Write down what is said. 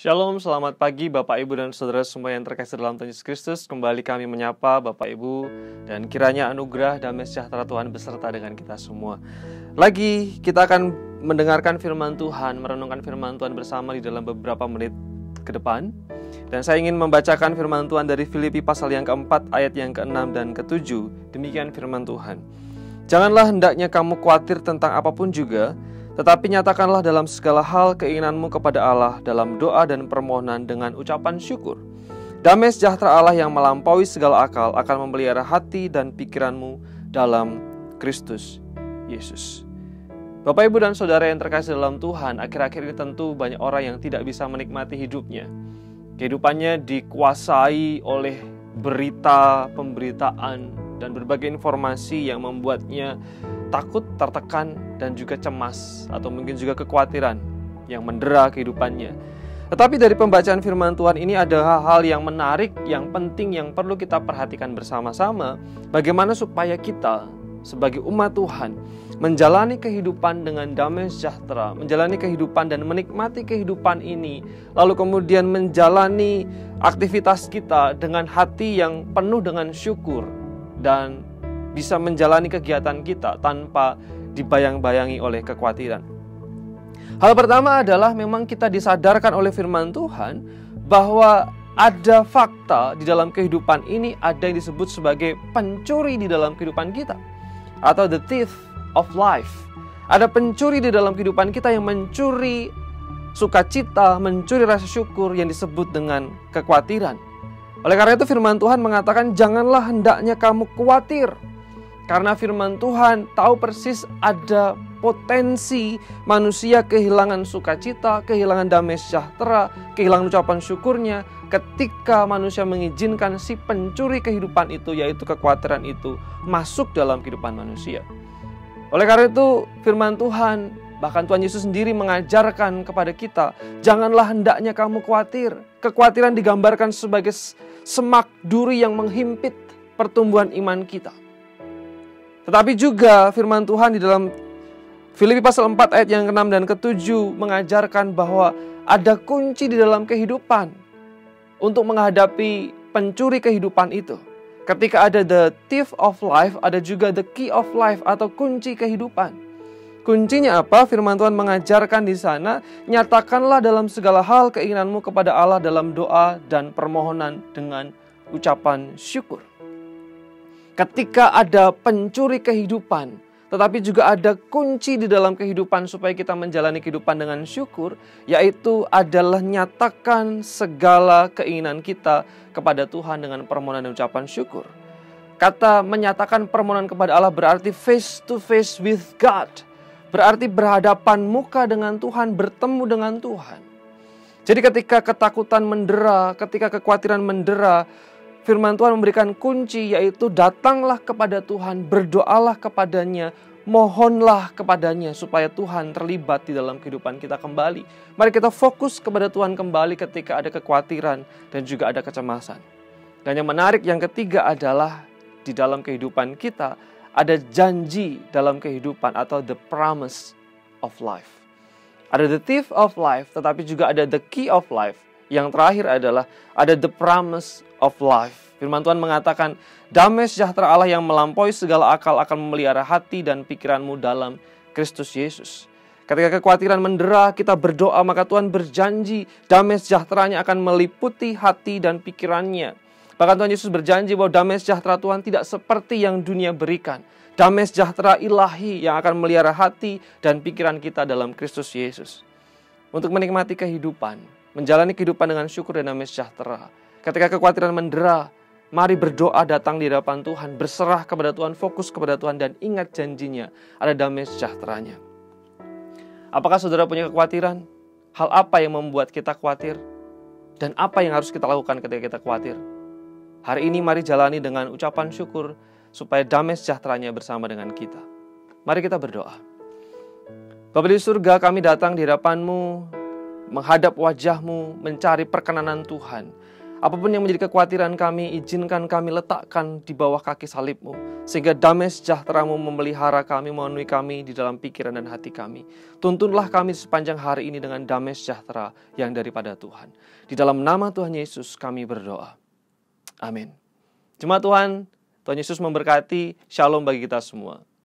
Shalom, selamat pagi Bapak Ibu dan Saudara semua yang terkasih dalam Tuhan Yesus Kristus. Kembali kami menyapa Bapak Ibu dan kiranya anugerah damai sejahtera Tuhan beserta dengan kita semua. Lagi kita akan mendengarkan firman Tuhan, merenungkan firman Tuhan bersama di dalam beberapa menit ke depan. Dan saya ingin membacakan firman Tuhan dari Filipi pasal yang keempat ayat yang ke-6 dan ke-7. Demikian firman Tuhan. Janganlah hendaknya kamu khawatir tentang apapun juga, tetapi nyatakanlah dalam segala hal keinginanmu kepada Allah dalam doa dan permohonan dengan ucapan syukur. Damai sejahtera Allah yang melampaui segala akal akan memelihara hati dan pikiranmu dalam Kristus Yesus. Bapak, Ibu, dan Saudara yang terkasih dalam Tuhan, akhir-akhir ini tentu banyak orang yang tidak bisa menikmati hidupnya. Kehidupannya dikuasai oleh berita, pemberitaan, dan berbagai informasi yang membuatnya takut, tertekan, dan juga cemas, atau mungkin juga kekhawatiran yang mendera kehidupannya. Tetapi dari pembacaan firman Tuhan ini ada hal-hal yang menarik, yang penting, yang perlu kita perhatikan bersama-sama. Bagaimana supaya kita sebagai umat Tuhan menjalani kehidupan dengan damai sejahtera, menjalani kehidupan dan menikmati kehidupan ini, lalu kemudian menjalani aktivitas kita dengan hati yang penuh dengan syukur, dan bisa menjalani kegiatan kita tanpa dibayang-bayangi oleh kekhawatiran. Hal pertama adalah memang kita disadarkan oleh firman Tuhan bahwa ada fakta di dalam kehidupan ini, ada yang disebut sebagai pencuri di dalam kehidupan kita, atau the thief of life. Ada pencuri di dalam kehidupan kita yang mencuri sukacita, mencuri rasa syukur yang disebut dengan kekhawatiran. Oleh karena itu firman Tuhan mengatakan janganlah hendaknya kamu khawatir. Karena firman Tuhan tahu persis ada potensi manusia kehilangan sukacita, kehilangan damai sejahtera, kehilangan ucapan syukurnya ketika manusia mengizinkan si pencuri kehidupan itu, yaitu kekhawatiran itu, masuk dalam kehidupan manusia. Oleh karena itu firman Tuhan, bahkan Tuhan Yesus sendiri mengajarkan kepada kita, janganlah hendaknya kamu khawatir. Kekhawatiran digambarkan sebagai semak duri yang menghimpit pertumbuhan iman kita. Tetapi juga firman Tuhan di dalam Filipi pasal 4 ayat yang ke-6 dan ke-7 mengajarkan bahwa ada kunci di dalam kehidupan untuk menghadapi pencuri kehidupan itu. Ketika ada the thief of life, ada juga the key of life atau kunci kehidupan. Kuncinya apa? Firman Tuhan mengajarkan di sana, nyatakanlah dalam segala hal keinginanmu kepada Allah dalam doa dan permohonan dengan ucapan syukur. Ketika ada pencuri kehidupan, tetapi juga ada kunci di dalam kehidupan supaya kita menjalani kehidupan dengan syukur, yaitu adalah nyatakan segala keinginan kita kepada Tuhan dengan permohonan dan ucapan syukur. Kata menyatakan permohonan kepada Allah berarti face to face with God. Berarti berhadapan muka dengan Tuhan, bertemu dengan Tuhan. Jadi ketika ketakutan mendera, ketika kekhawatiran mendera, firman Tuhan memberikan kunci, yaitu datanglah kepada Tuhan, berdoalah kepadanya, mohonlah kepadanya supaya Tuhan terlibat di dalam kehidupan kita kembali. Mari kita fokus kepada Tuhan kembali ketika ada kekhawatiran dan juga ada kecemasan. Dan yang menarik yang ketiga adalah di dalam kehidupan kita ada janji dalam kehidupan atau the promise of life. Ada the thief of life, tetapi juga ada the key of life. Yang terakhir adalah ada the promise of life. Firman Tuhan mengatakan, damai sejahtera Allah yang melampaui segala akal akan memelihara hati dan pikiranmu dalam Kristus Yesus. Ketika kekhawatiran mendera, kita berdoa, maka Tuhan berjanji damai sejahteranya akan meliputi hati dan pikirannya. Bahkan Tuhan Yesus berjanji bahwa damai sejahtera Tuhan tidak seperti yang dunia berikan. Damai sejahtera ilahi yang akan memelihara hati dan pikiran kita dalam Kristus Yesus. Untuk menikmati kehidupan, menjalani kehidupan dengan syukur dan damai sejahtera. Ketika kekhawatiran mendera, mari berdoa datang di hadapan Tuhan, berserah kepada Tuhan, fokus kepada Tuhan, dan ingat janjinya, ada damai sejahteranya. Apakah saudara punya kekhawatiran? Hal apa yang membuat kita khawatir? Dan apa yang harus kita lakukan ketika kita khawatir? Hari ini mari jalani dengan ucapan syukur, supaya damai sejahteranya bersama dengan kita. Mari kita berdoa. Bapa di surga, kami datang di hadapan-Mu, menghadap wajah-Mu, mencari perkenanan Tuhan. Apapun yang menjadi kekhawatiran kami, izinkan kami letakkan di bawah kaki salib-Mu. Sehingga damai sejahtera-Mu memelihara kami, memenuhi kami di dalam pikiran dan hati kami. Tuntunlah kami sepanjang hari ini dengan damai sejahtera yang daripada Tuhan. Di dalam nama Tuhan Yesus kami berdoa. Amin. Jemaat Tuhan, Tuhan Yesus memberkati. Shalom bagi kita semua.